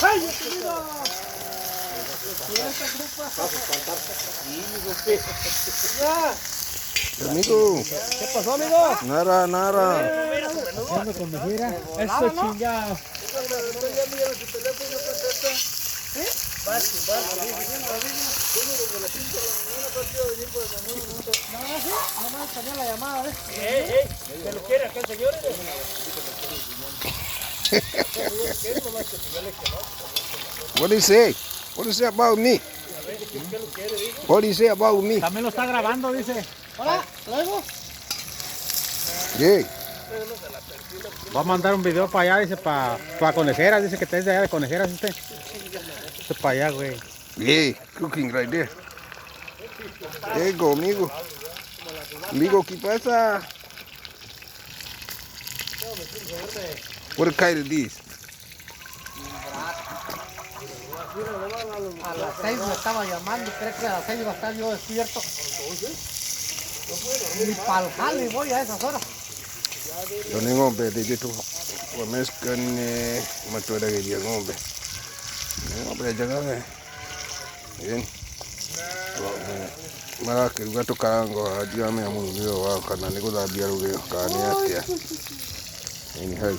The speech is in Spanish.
¡Ay, querido! Amigo, ¿Qué pasó, amigo? nara, nara. Ando con mi gira. Eso chingado. Nomás tenía la llamada, ¿ves? ¿Que lo quiere aquel señor? What do you say? What do you say about me? What do you say about me? También lo está grabando, dice. Hola, ¿traigo? Yeah. Va a mandar un video para allá, dice, para Conejeras. Dice que es de allá de Conejeras, usted. Este para allá, güey. Yeah, cooking right there. There you go, amigo. Amigo, ¿qué pasa? What kind of this? A las 6 me estaba llamando, creo que a las 6 iba a estar yo despierto. Ni pa'l jale voy a esas horas. Yo ni ng'ombe de dito. Wamescan matoda que dia ng'ombe. Ng'ombe jangan. Bien. Mara que gato karango ajia me amu ndio wa kana niko da biaru ge kani atia. Ini hai.